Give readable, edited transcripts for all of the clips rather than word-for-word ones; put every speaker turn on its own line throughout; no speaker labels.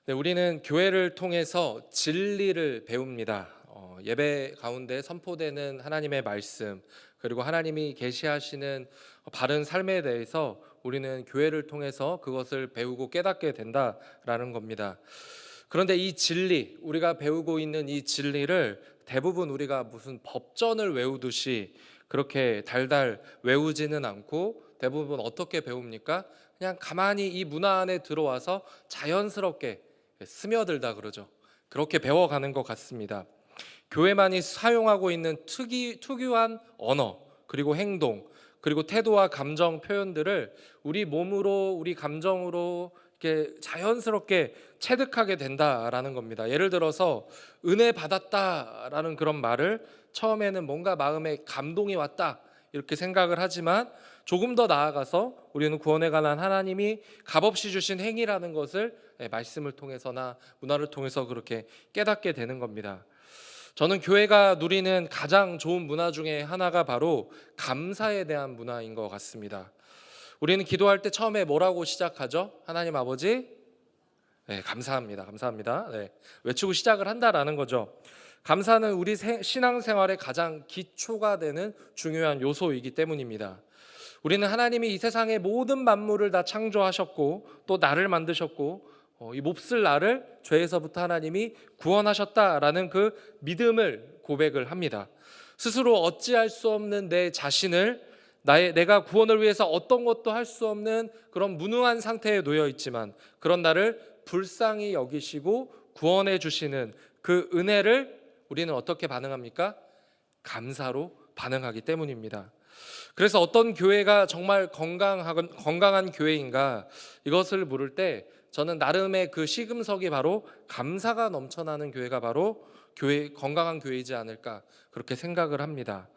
네, 우리는 교회를 통해서 진리를 배웁니다. 예배 가운데 선포되는 하나님의 말씀, 그리고 하나님이 계시하시는 바른 삶에 대해서 우리는 교회를 통해서 그것을 배우고 깨닫게 된다라는 겁니다. 그런데 이 진리, 우리가 배우고 있는 이 진리를 대부분 우리가 무슨 법전을 외우듯이 그렇게 달달 외우지는 않고, 대부분 어떻게 배웁니까? 그냥 가만히 이 문화 안에 들어와서 자연스럽게 스며들다 그러죠. 그렇게 배워가는 것 같습니다. 교회만이 사용하고 있는 특유한 언어, 그리고 행동, 그리고 태도와 감정 표현들을 우리 몸으로, 우리 감정으로 이렇게 자연스럽게 체득하게 된다라는 겁니다. 예를 들어서 은혜 받았다라는 그런 말을 처음에는 뭔가 마음에 감동이 왔다 이렇게 생각을 하지만, 조금 더 나아가서 우리는 구원에 관한 하나님이 값없이 주신 행위라는 것을 말씀을 통해서나 문화를 통해서 그렇게 깨닫게 되는 겁니다. 저는 교회가 누리는 가장 좋은 문화 중에 하나가 바로 감사에 대한 문화인 것 같습니다. 우리는 기도할 때 처음에 뭐라고 시작하죠? 하나님 아버지, 네, 감사합니다. 감사합니다. 네, 외치고 시작을 한다라는 거죠. 감사는 우리 신앙생활의 가장 기초가 되는 중요한 요소이기 때문입니다. 우리는 하나님이 이 세상의 모든 만물을 다 창조하셨고 또 나를 만드셨고 이 몹쓸 나를 죄에서부터 하나님이 구원하셨다라는 그 믿음을 고백을 합니다. 스스로 어찌할 수 없는 내 자신을 내가 구원을 위해서 어떤 것도 할 수 없는 그런 무능한 상태에 놓여 있지만, 그런 나를 불쌍히 여기시고 구원해 주시는 그 은혜를 우리는 어떻게 반응합니까? 감사로 반응하기 때문입니다. 그래서 어떤 교회가 정말 건강한 교회인가, 이것을 물을 때 저는 나름의 그 시금석이 바로 감사가 넘쳐나는 교회가 바로 건강한 교회이지 않을까, 그렇게 생각을 합니다.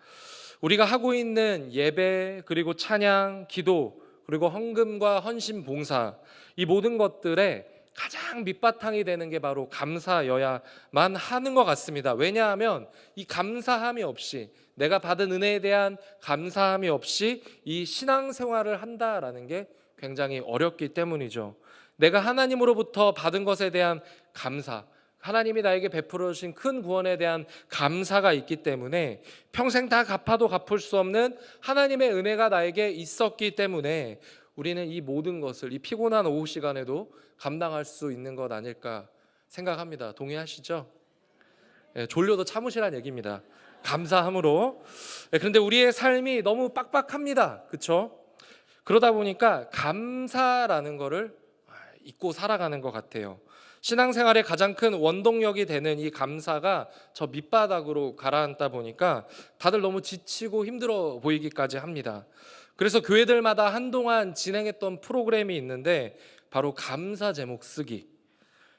우리가 하고 있는 예배, 그리고 찬양, 기도, 그리고 헌금과 헌신, 봉사, 이 모든 것들의 가장 밑바탕이 되는 게 바로 감사여야만 하는 것 같습니다. 왜냐하면 이 감사함이 없이, 내가 받은 은혜에 대한 감사함이 없이 이 신앙생활을 한다라는 게 굉장히 어렵기 때문이죠. 내가 하나님으로부터 받은 것에 대한 감사, 하나님이 나에게 베풀어 주신 큰 구원에 대한 감사가 있기 때문에 평생 다 갚아도 갚을 수 없는 하나님의 은혜가 나에게 있었기 때문에 우리는 이 모든 것을 이 피곤한 오후 시간에도 감당할 수 있는 것 아닐까 생각합니다. 동의하시죠? 졸려도 참으시란 얘기입니다. 감사함으로. 그런데 우리의 삶이 너무 빡빡합니다. 그렇죠? 그러다 보니까 감사라는 거를 잊고 살아가는 것 같아요. 신앙생활의 가장 큰 원동력이 되는 이 감사가 저 밑바닥으로 가라앉다 보니까 다들 너무 지치고 힘들어 보이기까지 합니다. 그래서 교회들마다 한동안 진행했던 프로그램이 있는데 바로 감사 제목 쓰기.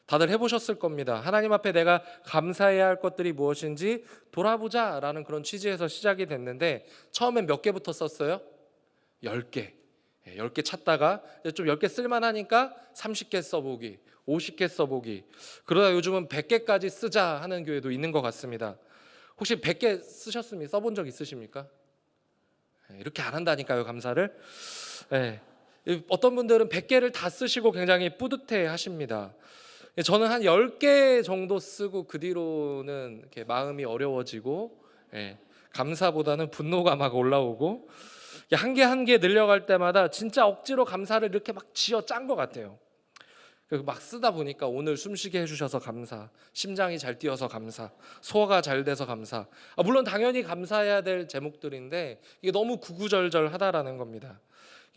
다들 해보셨을 겁니다. 하나님 앞에 내가 감사해야 할 것들이 무엇인지 돌아보자라는 그런 취지에서 시작이 됐는데, 처음엔 몇 개부터 썼어요? 10개. 10개 찾다가 좀 10개 쓸만하니까 30개 써보기, 50개 써보기, 그러다 요즘은 100개까지 쓰자 하는 교회도 있는 것 같습니다. 혹시 100개 쓰셨습니까? 써본 적 있으십니까? 이렇게 안 한다니까요, 감사를. 어떤 분들은 100개를 다 쓰시고 굉장히 뿌듯해 하십니다. 저는 한 10개 정도 쓰고 그 뒤로는 이렇게 마음이 어려워지고, 감사보다는 분노가 막 올라오고, 한 개 한 개 늘려갈 때마다 진짜 억지로 감사를 이렇게 막 쥐어 짠 것 같아요. 막 쓰다 보니까 오늘 숨쉬게 해주셔서 감사, 심장이 잘 뛰어서 감사, 소화가 잘 돼서 감사. 물론 당연히 감사해야 될 제목들인데 이게 너무 구구절절하다라는 겁니다.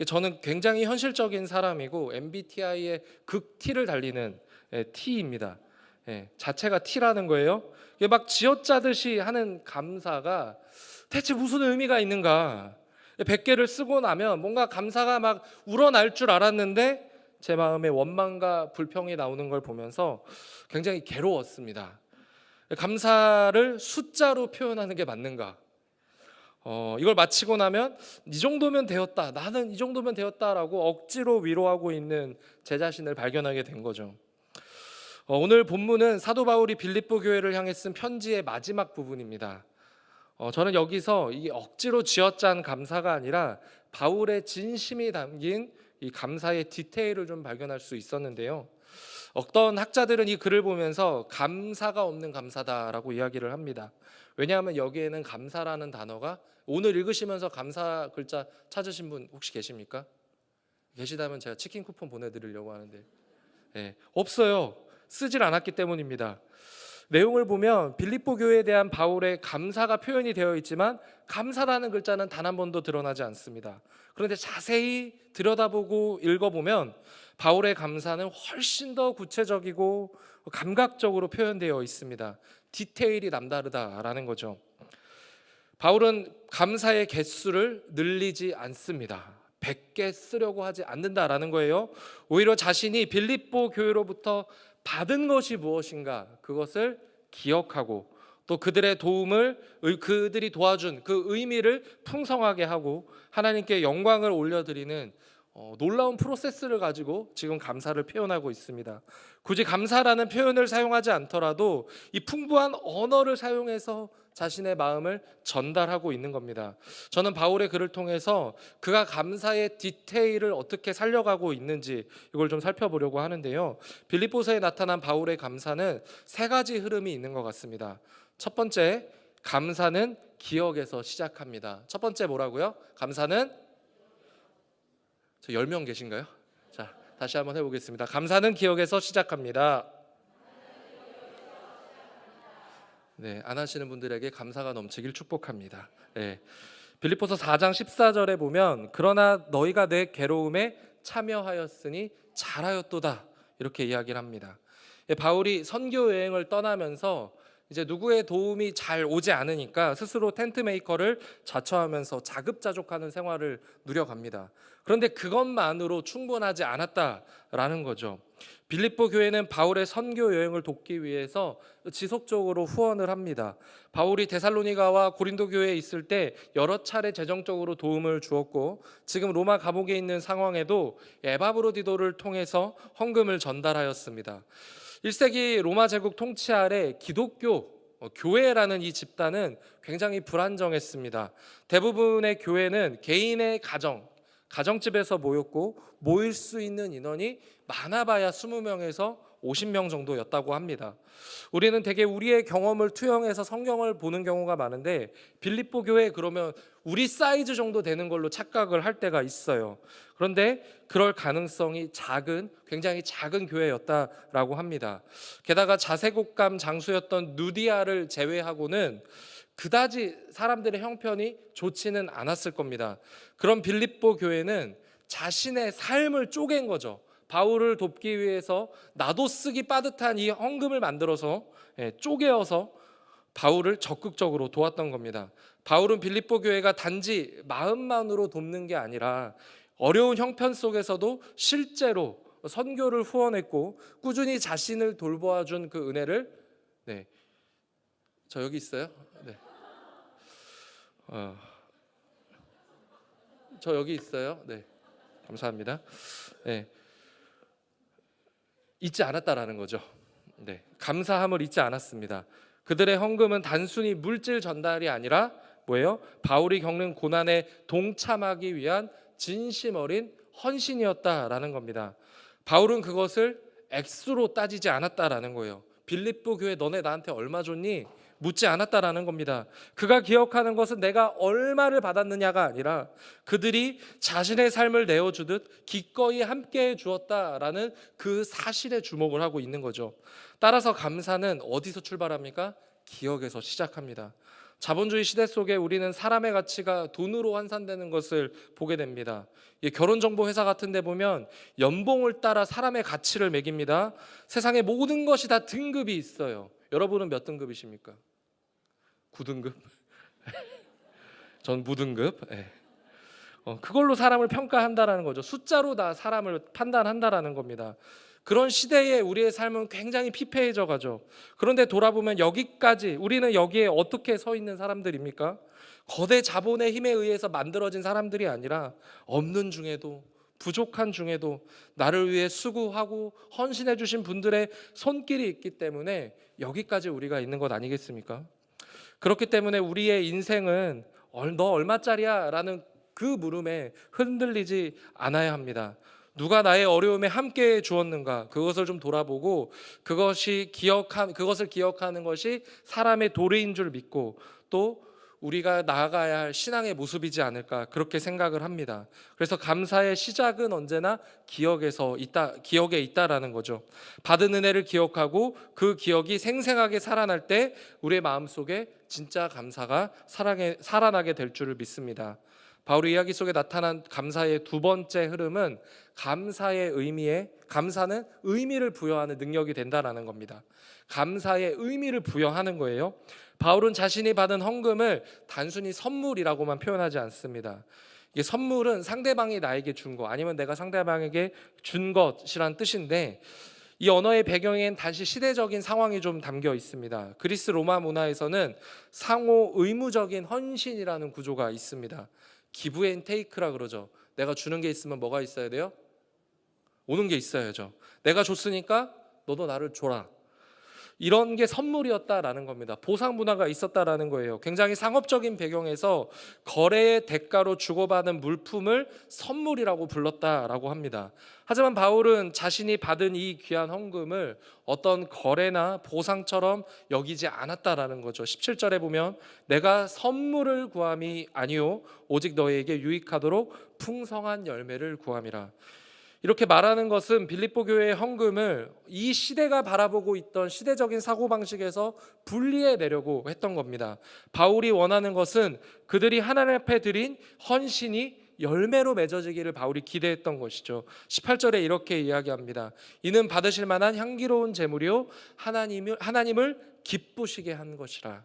저는 굉장히 현실적인 사람이고 MBTI의 극 T를 달리는 T입니다. 자체가 T라는 거예요. 이게 막 쥐어짜듯이 하는 감사가 대체 무슨 의미가 있는가? 100개를 쓰고 나면 뭔가 감사가 막 우러날 줄 알았는데 제 마음에 원망과 불평이 나오는 걸 보면서 굉장히 괴로웠습니다. 감사를 숫자로 표현하는 게 맞는가? 이걸 마치고 나면 이 정도면 되었다, 나는 이 정도면 되었다라고 억지로 위로하고 있는 제 자신을 발견하게 된 거죠. 오늘 본문은 사도 바울이 빌립보 교회를 향해 쓴 편지의 마지막 부분입니다. 저는 여기서 이 억지로 쥐어짠 감사가 아니라 바울의 진심이 담긴 이 감사의 디테일을 좀 발견할 수 있었는데요. 어떤 학자들은 이 글을 보면서 감사가 없는 감사다라고 이야기를 합니다. 왜냐하면 여기에는 감사라는 단어가, 오늘 읽으시면서 감사 글자 찾으신 분 혹시 계십니까? 계시다면 제가 치킨 쿠폰 보내드리려고 하는데 없어요. 쓰질 않았기 때문입니다. 내용을 보면 빌립보 교회에 대한 바울의 감사가 표현이 되어 있지만 감사라는 글자는 단 한 번도 드러나지 않습니다. 그런데 자세히 들여다보고 읽어보면 바울의 감사는 훨씬 더 구체적이고 감각적으로 표현되어 있습니다. 디테일이 남다르다라는 거죠. 바울은 감사의 개수를 늘리지 않습니다. 100개 쓰려고 하지 않는다라는 거예요. 오히려 자신이 빌립보 교회로부터 받은 것이 무엇인가 그것을 기억하고 또 그들의 도움을, 그들이 도와준 그 의미를 풍성하게 하고 하나님께 영광을 올려드리는 놀라운 프로세스를 가지고 지금 감사를 표현하고 있습니다. 굳이 감사라는 표현을 사용하지 않더라도 이 풍부한 언어를 사용해서 자신의 마음을 전달하고 있는 겁니다. 저는 바울의 글을 통해서 그가 감사의 디테일을 어떻게 살려가고 있는지 이걸 좀 살펴보려고 하는데요. 빌립보서에 나타난 바울의 감사는 세 가지 흐름이 있는 것 같습니다. 첫 번째, 감사는 기억에서 시작합니다. 첫 번째 뭐라고요? 감사는 10명 계신가요? 자, 다시 한번 해보겠습니다. 감사는 기억에서 시작합니다. 네, 안 하시는 분들에게 감사가 넘치길 축복합니다. 빌립보서 4장 14절에 보면 그러나 너희가 내 괴로움에 참여하였으니 잘하였도다 이렇게 이야기를 합니다. 바울이 선교 여행을 떠나면서 이제 누구의 도움이 잘 오지 않으니까 스스로 텐트 메이커를 자처하면서 자급자족하는 생활을 누려갑니다. 그런데 그것만으로 충분하지 않았다라는 거죠. 빌립보 교회는 바울의 선교 여행을 돕기 위해서 지속적으로 후원을 합니다. 바울이 데살로니가와 고린도 교회에 있을 때 여러 차례 재정적으로 도움을 주었고 지금 로마 감옥에 있는 상황에도 에바브로디도를 통해서 헌금을 전달하였습니다. 1세기 로마 제국 통치 아래 기독교 교회라는 이 집단은 굉장히 불안정했습니다. 대부분의 교회는 개인의 가정집에서 모였고 모일 수 있는 인원이 많아봐야 20명에서 50명 정도였다고 합니다. 우리는 대개 우리의 경험을 투영해서 성경을 보는 경우가 많은데 빌립보 교회 그러면 우리 사이즈 정도 되는 걸로 착각을 할 때가 있어요. 그런데 그럴 가능성이 굉장히 작은 교회였다라고 합니다. 게다가 자색옥감 장수였던 누디아를 제외하고는 그다지 사람들의 형편이 좋지는 않았을 겁니다. 그런 빌립보 교회는 자신의 삶을 쪼갠 거죠. 바울을 돕기 위해서 나도 쓰기 빠듯한 이 헌금을 만들어서 쪼개어서 바울을 적극적으로 도왔던 겁니다. 바울은 빌립보 교회가 단지 마음만으로 돕는 게 아니라 어려운 형편 속에서도 실제로 선교를 후원했고 꾸준히 자신을 돌보아준 그 은혜를 저 여기 있어요? 네. 저 여기 있어요. 네. 감사합니다. 네. 잊지 않았다라는 거죠. 네. 감사함을 잊지 않았습니다. 그들의 헌금은 단순히 물질 전달이 아니라 뭐예요? 바울이 겪는 고난에 동참하기 위한 진심 어린 헌신이었다라는 겁니다. 바울은 그것을 액수로 따지지 않았다라는 거예요. 빌립보 교회 너네 나한테 얼마 줬니? 묻지 않았다라는 겁니다. 그가 기억하는 것은 내가 얼마를 받았느냐가 아니라 그들이 자신의 삶을 내어주듯 기꺼이 함께해 주었다라는 그 사실에 주목을 하고 있는 거죠. 따라서 감사는 어디서 출발합니까? 기억에서 시작합니다. 자본주의 시대 속에 우리는 사람의 가치가 돈으로 환산되는 것을 보게 됩니다. 결혼정보회사 같은 데 보면 연봉을 따라 사람의 가치를 매깁니다. 세상의 모든 것이 다 등급이 있어요. 여러분은 몇 등급이십니까? 9등급? 전 무등급. 그걸로 사람을 평가한다라는 거죠. 숫자로 다 사람을 판단한다라는 겁니다. 그런 시대에 우리의 삶은 굉장히 피폐해져 가죠. 그런데 돌아보면 우리는 여기에 어떻게 서 있는 사람들입니까? 거대 자본의 힘에 의해서 만들어진 사람들이 아니라 없는 중에도 부족한 중에도 나를 위해 수고하고 헌신해 주신 분들의 손길이 있기 때문에 여기까지 우리가 있는 것 아니겠습니까? 그렇기 때문에 우리의 인생은 너 얼마짜리야? 라는 그 물음에 흔들리지 않아야 합니다. 누가 나의 어려움에 함께 주었는가, 그것을 좀 돌아보고 그것을 기억하는 것이 사람의 도리인 줄 믿고 또 우리가 나아가야 할 신앙의 모습이지 않을까, 그렇게 생각을 합니다. 그래서 감사의 시작은 언제나 기억에 있다라는 거죠. 받은 은혜를 기억하고 그 기억이 생생하게 살아날 때 우리의 마음속에 진짜 감사가 살아나게 될 줄을 믿습니다. 바울의 이야기 속에 나타난 감사의 두 번째 흐름은 감사는 의미를 부여하는 능력이 된다라는 겁니다. 감사의 의미를 부여하는 거예요. 바울은 자신이 받은 헌금을 단순히 선물이라고만 표현하지 않습니다. 이게 선물은 상대방이 나에게 준 것, 아니면 내가 상대방에게 준 것이란 뜻인데, 이 언어의 배경엔 다시 시대적인 상황이 좀 담겨 있습니다. 그리스 로마 문화에서는 상호 의무적인 헌신이라는 구조가 있습니다. 기브 앤 테이크라 그러죠. 내가 주는 게 있으면 뭐가 있어야 돼요? 오는 게 있어야죠. 내가 줬으니까 너도 나를 줘라. 이런 게 선물이었다라는 겁니다. 보상 문화가 있었다라는 거예요. 굉장히 상업적인 배경에서 거래의 대가로 주고받은 물품을 선물이라고 불렀다라고 합니다. 하지만 바울은 자신이 받은 이 귀한 헌금을 어떤 거래나 보상처럼 여기지 않았다라는 거죠. 17절에 보면 내가 선물을 구함이 아니요 오직 너에게 유익하도록 풍성한 열매를 구함이라. 이렇게 말하는 것은 빌립보 교회의 헌금을 이 시대가 바라보고 있던 시대적인 사고방식에서 분리해내려고 했던 겁니다. 바울이 원하는 것은 그들이 하나님 앞에 드린 헌신이 열매로 맺어지기를 바울이 기대했던 것이죠. 18절에 이렇게 이야기합니다. 이는 받으실 만한 향기로운 제물이요 하나님을 기쁘시게 한 것이라.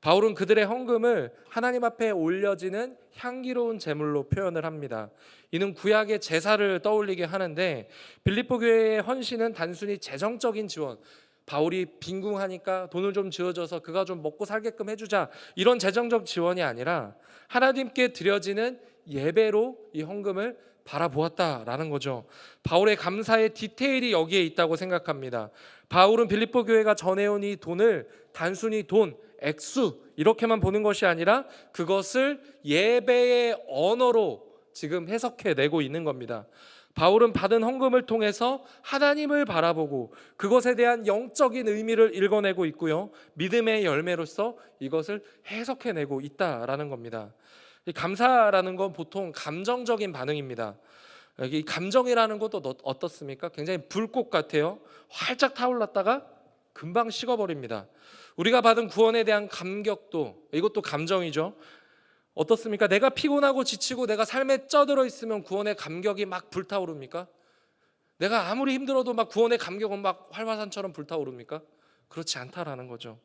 바울은 그들의 헌금을 하나님 앞에 올려지는 향기로운 제물로 표현을 합니다. 이는 구약의 제사를 떠올리게 하는데, 빌립보 교회의 헌신은 단순히 재정적인 지원, 바울이 빈궁하니까 돈을 좀 지어줘서 그가 좀 먹고 살게끔 해주자, 이런 재정적 지원이 아니라 하나님께 드려지는 예배로 이 헌금을 바라보았다라는 거죠. 바울의 감사의 디테일이 여기에 있다고 생각합니다. 바울은 빌립보 교회가 전해온 이 돈을 단순히 돈, 액수 이렇게만 보는 것이 아니라 그것을 예배의 언어로 지금 해석해내고 있는 겁니다. 바울은 받은 헌금을 통해서 하나님을 바라보고 그것에 대한 영적인 의미를 읽어내고 있고요, 믿음의 열매로서 이것을 해석해내고 있다라는 겁니다. 이 감사라는 건 보통 감정적인 반응입니다. 이 감정이라는 것도 어떻습니까? 굉장히 불꽃 같아요. 활짝 타올랐다가 금방 식어버립니다. 우리가 받은 구원에 대한 감격도, 이것도 감정이죠. 어떻습니까? 내가 피곤하고 지치고 내가 삶에 쩌들어 있으면 구원의 감격이 막 불타오릅니까? 내가 아무리 힘들어도 막 구원의 감격은 막 활화산처럼 불타오릅니까? 그렇지 않다라는 거죠.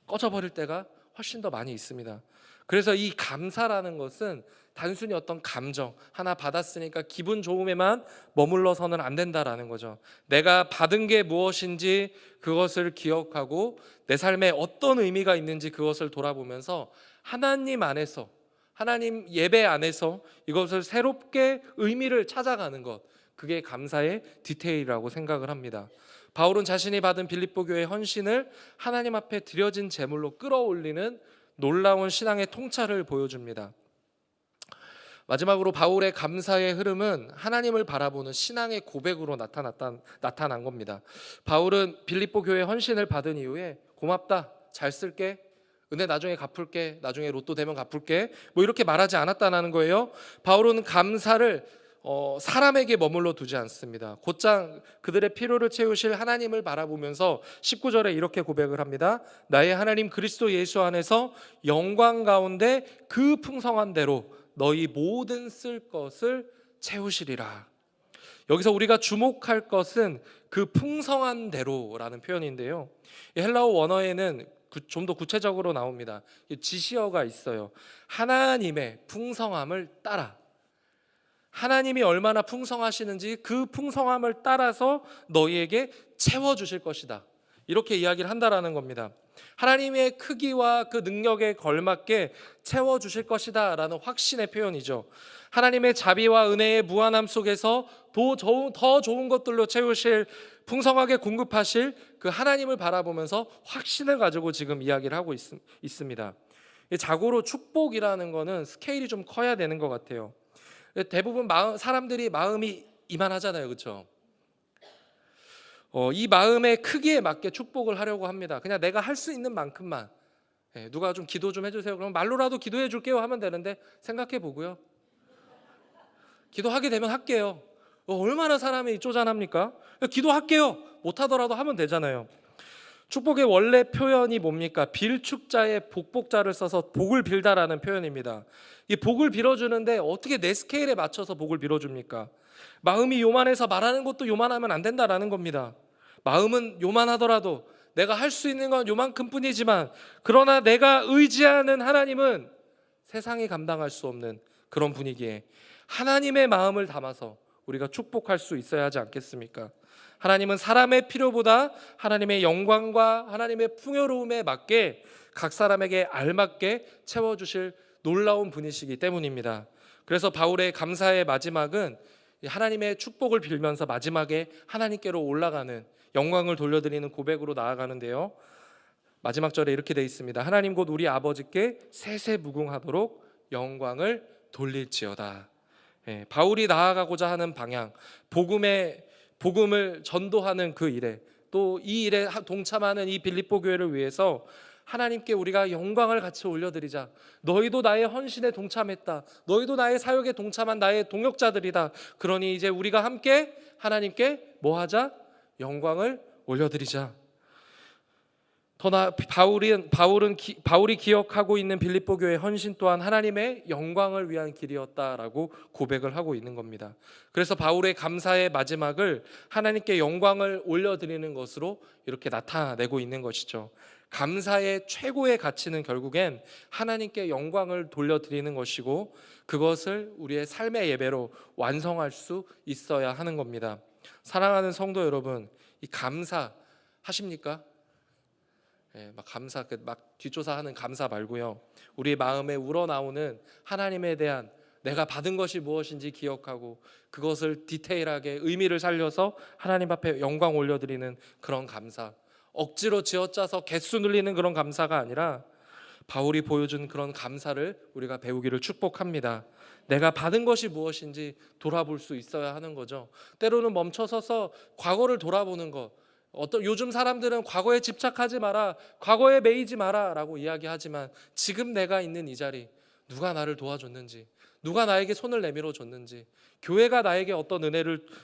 꺼져버릴 때가 훨씬 더 많이 있습니다. 그래서 이 감사라는 것은 단순히 어떤 감정 하나 받았으니까 기분 좋음에만 머물러서는 안 된다라는 거죠. 내가 받은 게 무엇인지 그것을 기억하고 내 삶에 어떤 의미가 있는지 그것을 돌아보면서 하나님 안에서, 하나님 예배 안에서 이것을 새롭게 의미를 찾아가는 것, 그게 감사의 디테일이라고 생각을 합니다. 바울은 자신이 받은 빌립보 교회의 헌신을 하나님 앞에 드려진 제물로 끌어올리는 놀라운 신앙의 통찰을 보여줍니다. 마지막으로 바울의 감사의 흐름은 하나님을 바라보는 신앙의 고백으로 나타난 겁니다. 바울은 빌립보 교회 헌신을 받은 이후에 고맙다, 잘 쓸게, 은혜 나중에 갚을게, 나중에 로또 되면 갚을게, 뭐 이렇게 말하지 않았다는 거예요. 바울은 감사를 사람에게 머물러 두지 않습니다. 곧장 그들의 필요를 채우실 하나님을 바라보면서 19절에 이렇게 고백을 합니다. 나의 하나님 그리스도 예수 안에서 영광 가운데 그 풍성한 대로 너희 모든 쓸 것을 채우시리라. 여기서 우리가 주목할 것은 그 풍성한 대로라는 표현인데요, 헬라어 원어에는 좀 더 구체적으로 나옵니다. 지시어가 있어요. 하나님의 풍성함을 따라, 하나님이 얼마나 풍성하시는지 그 풍성함을 따라서 너희에게 채워주실 것이다, 이렇게 이야기를 한다라는 겁니다. 하나님의 크기와 그 능력에 걸맞게 채워주실 것이다 라는 확신의 표현이죠. 하나님의 자비와 은혜의 무한함 속에서 더 좋은 것들로 채우실, 풍성하게 공급하실 그 하나님을 바라보면서 확신을 가지고 지금 이야기를 하고 있습니다. 자고로 축복이라는 거는 스케일이 좀 커야 되는 것 같아요. 대부분 사람들이 마음이 이만하잖아요, 그렇죠? 이 마음의 크기에 맞게 축복을 하려고 합니다. 그냥 내가 할 수 있는 만큼만. 누가 좀 기도 좀 해주세요. 그럼 말로라도 기도해 줄게요 하면 되는데 생각해 보고요. 기도하게 되면 할게요. 얼마나 사람이 쪼잔합니까? 기도할게요. 못하더라도 하면 되잖아요. 축복의 원래 표현이 뭡니까? 빌축자의 복복자를 써서 복을 빌다라는 표현입니다. 이 복을 빌어주는데 어떻게 내 스케일에 맞춰서 복을 빌어줍니까? 마음이 요만해서 말하는 것도 요만하면 안 된다라는 겁니다. 마음은 요만하더라도 내가 할 수 있는 건 요만큼뿐이지만, 그러나 내가 의지하는 하나님은 세상이 감당할 수 없는 그런 분위기에 하나님의 마음을 담아서 우리가 축복할 수 있어야 하지 않겠습니까? 하나님은 사람의 필요보다 하나님의 영광과 하나님의 풍요로움에 맞게 각 사람에게 알맞게 채워주실 놀라운 분이시기 때문입니다. 그래서 바울의 감사의 마지막은 하나님의 축복을 빌면서 마지막에 하나님께로 올라가는, 영광을 돌려드리는 고백으로 나아가는데요. 마지막 절에 이렇게 되어 있습니다. 하나님 곧 우리 아버지께 세세무궁하도록 영광을 돌릴지어다. 바울이 나아가고자 하는 방향, 복음을 전도하는 그 일에, 또 이 일에 동참하는 이 빌립보 교회를 위해서 하나님께 우리가 영광을 같이 올려드리자. 너희도 나의 헌신에 동참했다. 너희도 나의 사역에 동참한 나의 동역자들이다. 그러니 이제 우리가 함께 하나님께 뭐 하자? 영광을 올려드리자. 더나 바울이 기억하고 있는 빌립보 교회의 헌신 또한 하나님의 영광을 위한 길이었다라고 고백을 하고 있는 겁니다. 그래서 바울의 감사의 마지막을 하나님께 영광을 올려드리는 것으로 이렇게 나타내고 있는 것이죠. 감사의 최고의 가치는 결국엔 하나님께 영광을 돌려드리는 것이고, 그것을 우리의 삶의 예배로 완성할 수 있어야 하는 겁니다. 사랑하는 성도 여러분, 이 감사 하십니까? 막 감사, 막 뒷조사하는 감사 말고요. 우리 마음에 우러나오는 하나님에 대한 내가 받은 것이 무엇인지 기억하고 그것을 디테일하게 의미를 살려서 하나님 앞에 영광 올려드리는 그런 감사. 억지로 쥐어짜서 개수 늘리는 그런 감사가 아니라 바울이 보여준 그런 감사를 우리가 배우기를 축복합니다. 내가 받은 것이 무엇인지 돌아볼 수 있어야 하는 거죠. 때로는 멈춰서서 과거를 돌아보는 것. 요즘 사람들은 과거에 집착하지 마라, 과거에 매이지 마라 라고 이야기하지만, 지금 내가 있는 이 자리, 누가 나를 도와줬는지, 누가 나에게 손을 내밀어 줬는지, 교회가 나에게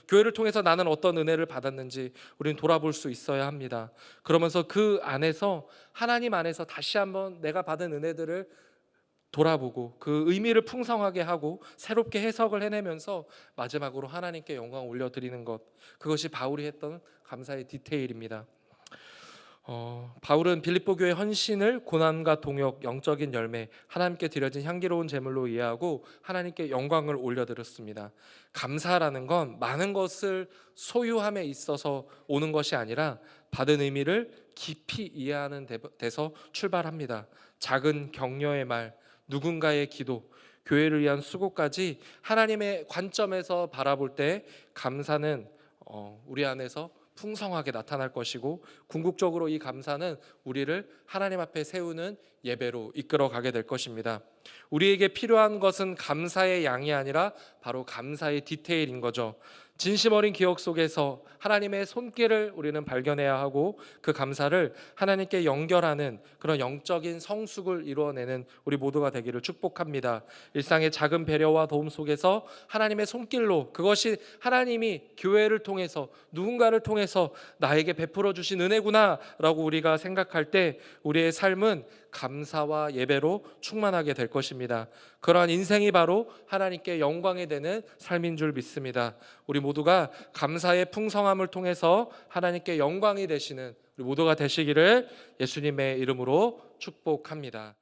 교회를 통해서 나는 어떤 은혜를 받았는지 우리는 돌아볼 수 있어야 합니다. 그러면서 그 안에서, 하나님 안에서 다시 한번 내가 받은 은혜들을 돌아보고 그 의미를 풍성하게 하고 새롭게 해석을 해내면서 마지막으로 하나님께 영광 올려드리는 것, 그것이 바울이 했던 감사의 디테일입니다. 바울은 빌립보 교회 헌신을 고난과 동역, 영적인 열매, 하나님께 드려진 향기로운 제물로 이해하고 하나님께 영광을 올려드렸습니다. 감사라는 건 많은 것을 소유함에 있어서 오는 것이 아니라 받은 의미를 깊이 이해하는 데서 출발합니다. 작은 격려의 말, 누군가의 기도, 교회를 위한 수고까지 하나님의 관점에서 바라볼 때 감사는 우리 안에서 풍성하게 나타날 것이고, 궁극적으로 이 감사는 우리를 하나님 앞에 세우는 예배로 이끌어 가게 될 것입니다. 우리에게 필요한 것은 감사의 양이 아니라 바로 감사의 디테일인 거죠. 진심 어린 기억 속에서 하나님의 손길을 우리는 발견해야 하고, 그 감사를 하나님께 연결하는 그런 영적인 성숙을 이루어내는 우리 모두가 되기를 축복합니다. 일상의 작은 배려와 도움 속에서 하나님의 손길로, 그것이 하나님이 교회를 통해서, 누군가를 통해서 나에게 베풀어 주신 은혜구나 라고 우리가 생각할 때 우리의 삶은 감사와 예배로 충만하게 될 것입니다. 그러한 인생이 바로 하나님께 영광이 되는 삶인 줄 믿습니다. 우리 모두가 감사의 풍성함을 통해서 하나님께 영광이 되시는 우리 모두가 되시기를 예수님의 이름으로 축복합니다.